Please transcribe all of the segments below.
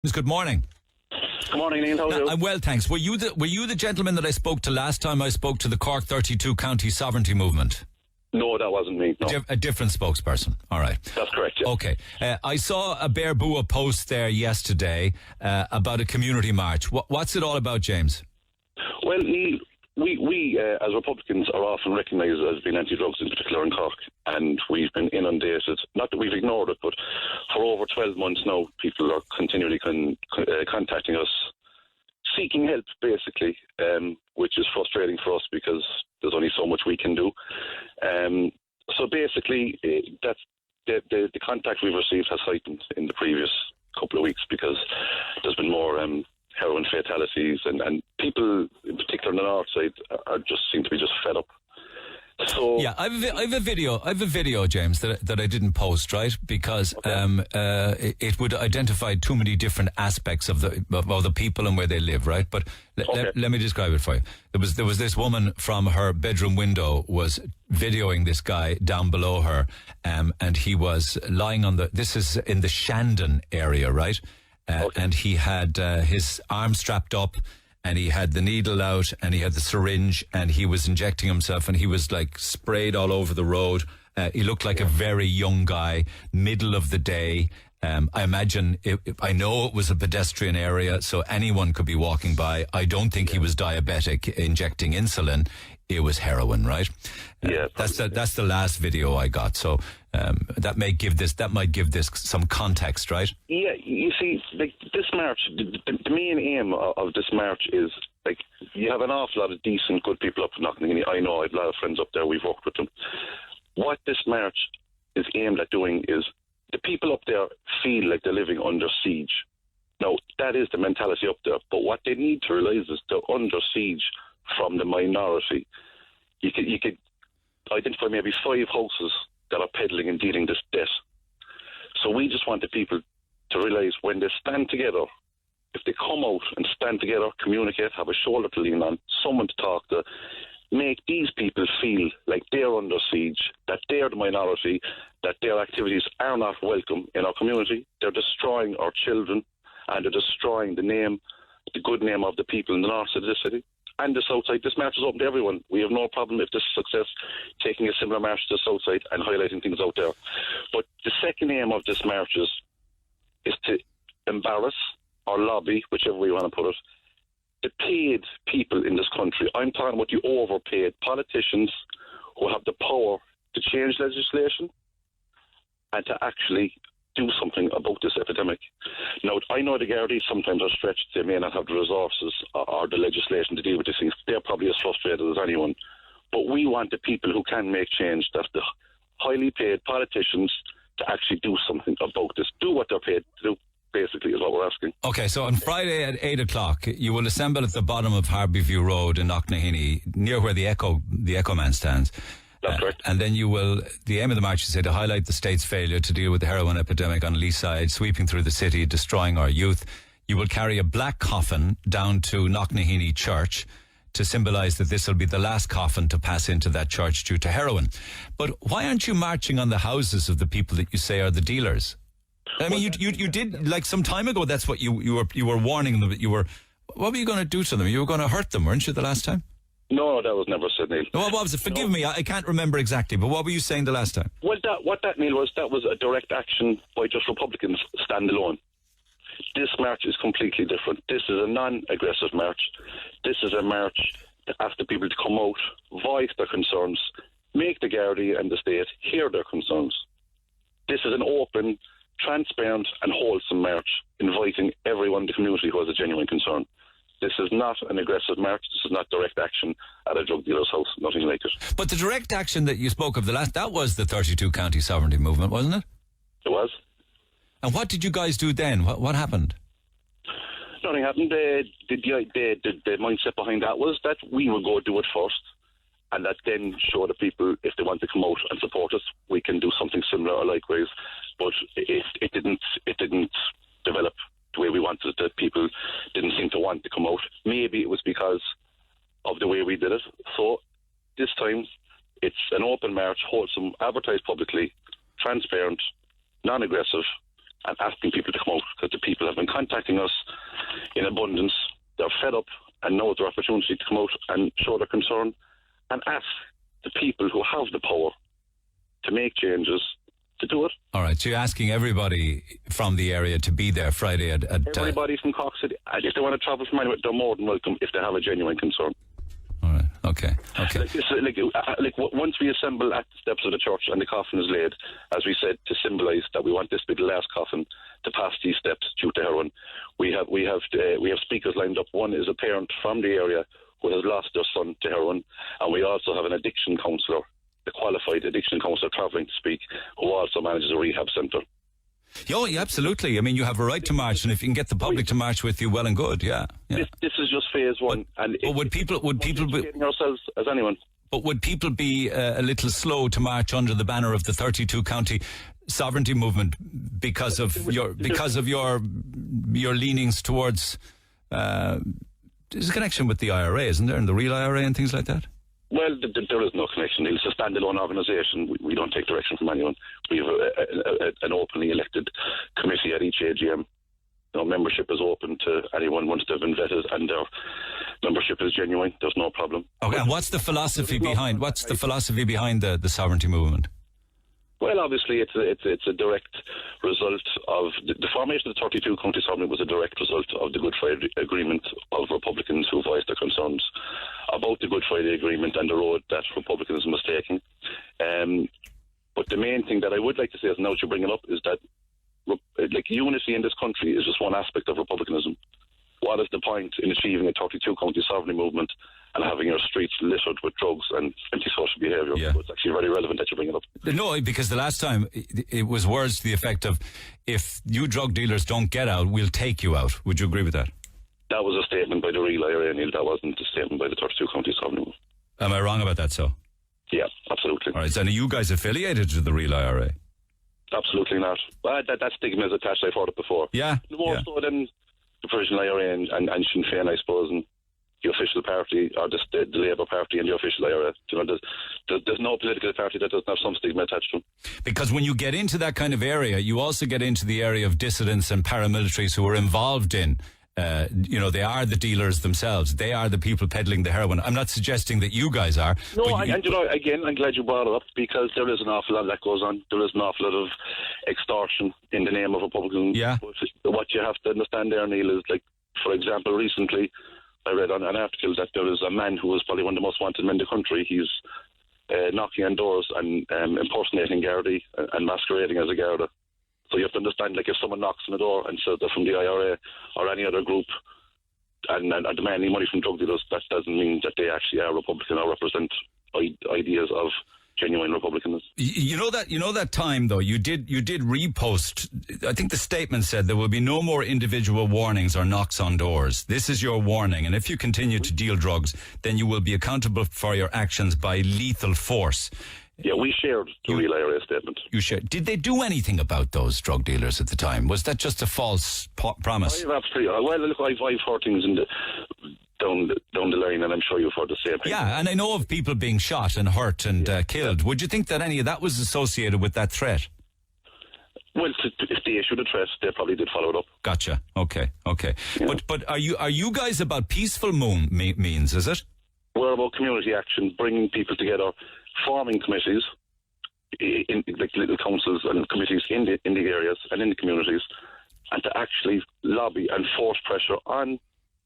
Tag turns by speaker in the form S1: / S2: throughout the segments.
S1: Good morning.
S2: Good morning, Neil. How are you?
S1: I'm well, thanks. Were you the gentleman that I spoke to last time I spoke to the Cork 32 County Sovereignty Movement?
S2: No, that wasn't me. No.
S1: A different spokesperson. All right.
S2: That's correct, yeah.
S1: Okay. I saw a Bear Bua post there yesterday about a community march. What's it all about, James?
S2: Well, Neil, we as Republicans are often recognised as being anti-drugs, in particular in Cork, and we've been inundated, not that we've ignored it, but for over 12 months now, people are continually contacting us, seeking help, basically, which is frustrating for us because there's only so much we can do. So basically, that's the contact we've received has heightened in the previous couple of weeks because there's been more heroin fatalities, and people, in particular on the north side, seem to be just fed up. So
S1: yeah, I have a video, James, that I didn't post, right? Because it would identify too many different aspects of the people and where they live, right? But let me describe it for you. There was this woman from her bedroom window was videoing this guy down below her, and he was lying on this is in the Shandon area, right? And he had his arm strapped up, and he had the needle out, and he had the syringe, and he was injecting himself, and he was like sprayed all over the road. He looked like a very young guy, middle of the day. I imagine, I know it was a pedestrian area, so anyone could be walking by. I don't think he was diabetic injecting insulin. It was heroin, right?
S2: Yeah,
S1: that's the last video I got. So that might give this some context, right?
S2: Yeah, you see, like this march, the main aim of this march is like you have an awful lot of decent, good people up in Knocknaheeny. I know I have a lot of friends up there. We've worked with them. What this march is aimed at doing is the people up there feel like they're living under siege. Now, that is the mentality up there. But what they need to realise is they're under siege from the minority. You could identify maybe 5 houses that are peddling and dealing this debt. So we just want the people to realise when they stand together, if they come out and stand together, communicate, have a shoulder to lean on, someone to talk to, make these people feel like they're under siege, that they're the minority, that their activities are not welcome in our community. They're destroying our children, and they're destroying the good name of the people in the north side of the city. And the south side. This march is open to everyone. We have no problem if this is success, taking a similar march to the south side and highlighting things out there. But the second aim of this march is to embarrass or lobby, whichever way you want to put it, the paid people in this country. I'm talking about the overpaid politicians who have the power to change legislation and to actually do something about this epidemic. Now, I know the Gardaí sometimes are stretched. They may not have the resources or the legislation to deal with these things. They're probably as frustrated as anyone. But we want the people who can make change, that's the highly paid politicians, to actually do something about this. Do what they're paid to do, basically, is what we're asking.
S1: Okay, so on Friday at 8 o'clock, you will assemble at the bottom of Harbyview Road in Knocknaheeny, near where the Echo Man stands.
S2: That's correct.
S1: And then the aim of the march is to highlight the state's failure to deal with the heroin epidemic on Lee side, sweeping through the city, destroying our youth. You will carry a black coffin down to Knocknaheeny Church to symbolise that this will be the last coffin to pass into that church due to heroin. But why aren't you marching on the houses of the people that you say are the dealers? I mean, you did, like some time ago, that's what you were warning them that what were you going to do to them? You were going to hurt them, weren't you, the last time?
S2: No, that was never said, Neil.
S1: No, what was it? Forgive me, I can't remember exactly, but what were you saying the last time?
S2: Well, Neil, that was a direct action by just Republicans standalone. This march is completely different. This is a non-aggressive march. This is a march to ask the people to come out, voice their concerns, make the Gardaí and the state hear their concerns. This is an open, transparent and wholesome march, inviting everyone in the community who has a genuine concern. This is not an aggressive march. This is not direct action at a drug dealer's house. Nothing like it.
S1: But the direct action that you spoke of that was the 32 County Sovereignty Movement, wasn't it?
S2: It was.
S1: And what did you guys do then? What happened?
S2: Nothing happened. The mindset behind that was that we would go do it first, and that then show the people, if they want to come out and support us, we can do something similar or likewise. But it didn't develop the way we wanted. That people didn't seem to want to come out. Maybe it was because of the way we did it. So this time it's an open march, wholesome, advertised publicly, transparent, non-aggressive, and asking people to come out, because the people have been contacting us in abundance. They're fed up and know their opportunity to come out and show their concern and ask the people who have the power to make changes to do it.
S1: All right, so you're asking everybody from the area to be there Friday at
S2: everybody from Cork City. And if they want to travel from anywhere, they're more than welcome if they have a genuine concern.
S1: All right, okay.
S2: Once we assemble at the steps of the church and the coffin is laid, as we said, to symbolise that we want this to be the last coffin to pass these steps due to heroin, we have speakers lined up. One is a parent from the area who has lost their son to heroin, and we also have an addiction counsellor, the qualified addiction counsellor travelling to speak, who also manages a rehab centre.
S1: Oh, yeah, absolutely. I mean, you have a right to march, and if you can get the public to march with you, well and good. Yeah.
S2: This is just phase one, and
S1: would people be
S2: ourselves as anyone?
S1: But would people be a little slow to march under the banner of the 32 county sovereignty movement because of your leanings towards? There's a connection with the IRA, isn't there, and the real IRA and things like that?
S2: Well, there is no connection. It's a standalone organisation. We don't take direction from anyone. We have an openly elected committee at each AGM. Our membership is open to anyone once they've been vetted, and their membership is genuine. There's no problem.
S1: Okay, and what's the philosophy behind the sovereignty movement?
S2: Well, obviously, it's a direct result of the formation of the 32 county sovereignty was a direct result of the Good Friday Agreement of Republicans who voiced their concerns about the Good Friday Agreement and the road that Republicanism was taking. But the main thing that I would like to say, as now you bring it up, is that unity in this country is just one aspect of Republicanism. What is the point in achieving a 32 county sovereignty movement and having your streets littered with drugs and antisocial behaviour?
S1: Yeah.
S2: So it's actually very relevant that you bring it up.
S1: No, because the last time it was words to the effect of, if you drug dealers don't get out, we'll take you out. Would you agree with that?
S2: That was a statement by the real IRA, Neil. That wasn't a statement by the 32 county sovereignty movement.
S1: Am I wrong about that, so?
S2: Yeah, absolutely.
S1: All right, so are you guys affiliated to the real IRA?
S2: Absolutely not. That stigma is attached. I've heard it before.
S1: Yeah.
S2: More so than the provisional IRA and Sinn Féin, I suppose, and the official party, or the Labour Party and the official IRA. You know, there's no political party that doesn't have some stigma attached to them.
S1: Because when you get into that kind of area, you also get into the area of dissidents and paramilitaries who are involved in, they are the dealers themselves. They are the people peddling the heroin. I'm not suggesting that you guys are.
S2: No, again, I'm glad you brought it up, because there is an awful lot that goes on. There is an awful lot of extortion in the name of Republicans.
S1: Yeah.
S2: But what you have to understand there, Neil, is, like, for example, recently I read on an article that there is a man who is probably one of the most wanted men in the country. He's knocking on doors and impersonating Gardaí and masquerading as a Garda. So you have to understand, like, if someone knocks on the door and says they're from the IRA or any other group and are demanding money from drug dealers, that doesn't mean that they actually are Republican or represent ideas of genuine Republicanism.
S1: You know that time though, you did repost. I think the statement said there will be no more individual warnings or knocks on doors. This is your warning, and if you continue to deal drugs, then you will be accountable for your actions by lethal force.
S2: Yeah, we shared the real IRA statement. You shared.
S1: Did they do anything about those drug dealers at the time? Was that just a false promise?
S2: Well, look, I've heard things down the line, and I'm sure you've heard the same thing.
S1: Yeah, and I know of people being shot and hurt and killed. Would you think that any of that was associated with that threat?
S2: Well, if they issued a threat, they probably did follow it up.
S1: Gotcha. Okay. Yeah. But are you guys about peaceful means, is it?
S2: We're about community action, bringing people together, forming committees, in like little councils and committees in the areas and in the communities, and to actually lobby and force pressure on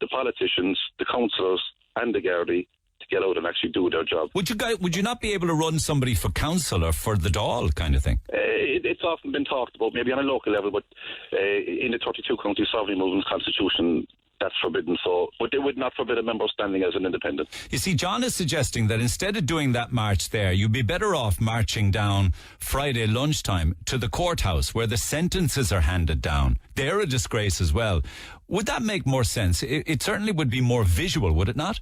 S2: the politicians, the councillors and the Gardaí to get out and actually do their job.
S1: Would you not be able to run somebody for council or for the Dáil kind of thing?
S2: It's often been talked about, maybe on a local level, but in the 32 county sovereignty movement's constitution, that's forbidden. So, but they would not forbid a member standing as an independent.
S1: You see, John is suggesting that instead of doing that march there, you'd be better off marching down Friday lunchtime to the courthouse where the sentences are handed down. They're a disgrace as well. Would that make more sense? It certainly would be more visual, would it not?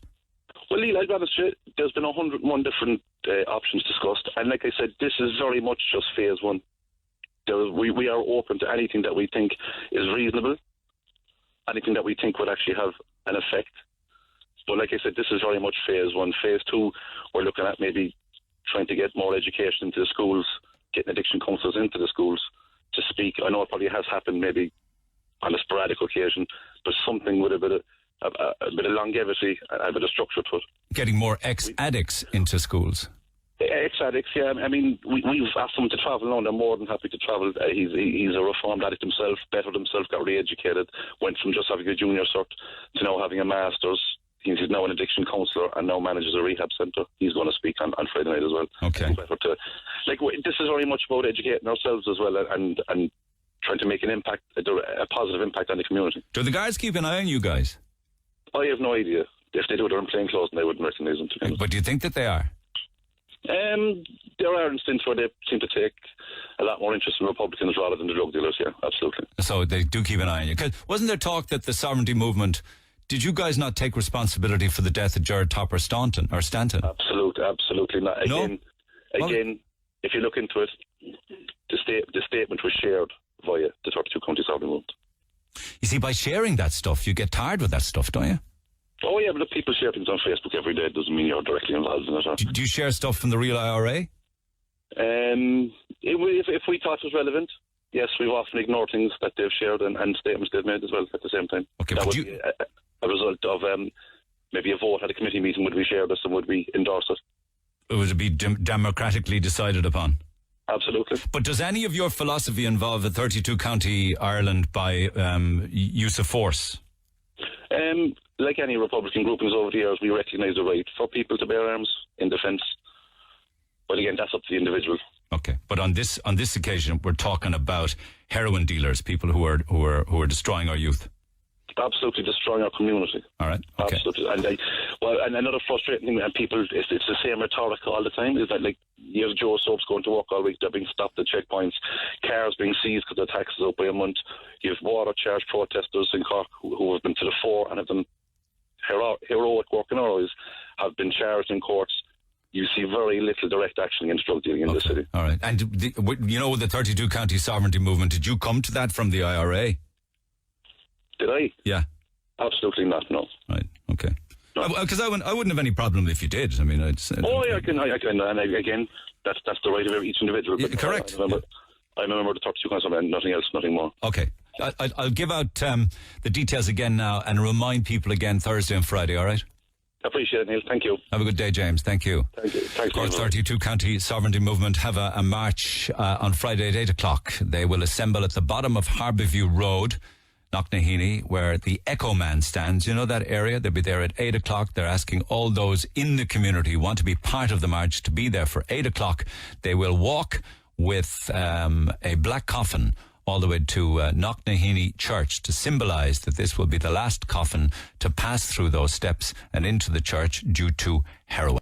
S2: Well, Neil, I'll be honest with you, there's been 101 different options discussed, and like I said, this is very much just phase one. We are open to anything that we think is reasonable, anything that we think would actually have an effect. But like I said, this is very much phase one. Phase two, we're looking at maybe trying to get more education into the schools, getting addiction counsellors into the schools to speak. I know it probably has happened maybe on a sporadic occasion, but something with a bit of longevity, a bit of structure to it.
S1: Getting more ex-addicts into schools.
S2: Ex-addicts, yeah. I mean, we've asked them to travel now, and they're more than happy to travel. He's a reformed addict himself, bettered himself, got re-educated, went from just having a junior cert to now having a master's. He's now an addiction counsellor and now manages a rehab centre. He's going to speak on Friday night as well.
S1: Okay.
S2: This is very much about educating ourselves as well and trying to make an impact, a positive impact on the community.
S1: Do the guards keep an eye on you guys?
S2: I have no idea. If they do, they're in plain clothes and they wouldn't recognise them. To be honest.
S1: But do you think that they are?
S2: There are instances where they seem to take a lot more interest in Republicans rather than the drug dealers, yeah, absolutely.
S1: So they do keep an eye on you. 'Cause wasn't there talk that the sovereignty movement, did you guys not take responsibility for the death of Gerard Topper Stanton?
S2: Absolutely not. Again, if you look into it, the statement was shared via the 32 county sovereignty movement.
S1: You see, by sharing that stuff, you get tired with that stuff, don't you?
S2: Oh, yeah, but if people share things on Facebook every day, it doesn't mean you're directly involved in it.
S1: Do you share stuff from the real IRA?
S2: If we thought it was relevant, yes, we've often ignored things that they've shared and statements they've made as well at the same time.
S1: Okay,
S2: that would be a result of maybe a vote at a committee meeting. Would we share this and would we endorse it?
S1: Would it be democratically decided upon?
S2: Absolutely.
S1: But does any of your philosophy involve a 32-county Ireland by use of force?
S2: Like any Republican groupings over the years, we recognise the right for people to bear arms in defence. But again, that's up to the individual.
S1: Okay, but on this occasion, we're talking about heroin dealers, people who are destroying our youth.
S2: Absolutely destroying our community.
S1: All right. Okay.
S2: Absolutely. And another frustrating thing, and people, it's the same rhetoric all the time, is that like you have Joe Soaps going to work all week, they're being stopped at checkpoints, cars being seized because their tax is up by a month. You have water charge protesters in Cork who have been to the fore and have done heroic work in hours, have been charged in courts. You see very little direct action against drug dealing in the city.
S1: All right. And the 32-county sovereignty movement, did you come to that from the IRA?
S2: Did I?
S1: Yeah.
S2: Absolutely not, no.
S1: Right, okay. Because I wouldn't have any problem if you did. I mean, I can.
S2: And again, that's the right of each individual.
S1: Yeah, correct.
S2: I remember the 32 counts and nothing else, nothing more.
S1: Okay. I'll give out the details again now and remind people again Thursday and Friday, all right?
S2: Appreciate it, Neil. Thank you.
S1: Have a good day, James. Thank you.
S2: Thank you. Thanks,
S1: Cork 32 County Sovereignty Movement have a march on Friday at 8 o'clock. They will assemble at the bottom of Harbourview Road, Knocknaheeny, where the Echo Man stands. You know that area? They'll be there at 8 o'clock. They're asking all those in the community who want to be part of the march to be there for 8 o'clock. They will walk with a black coffin all the way to Knocknaheeny Church to symbolise that this will be the last coffin to pass through those steps and into the church due to heroin.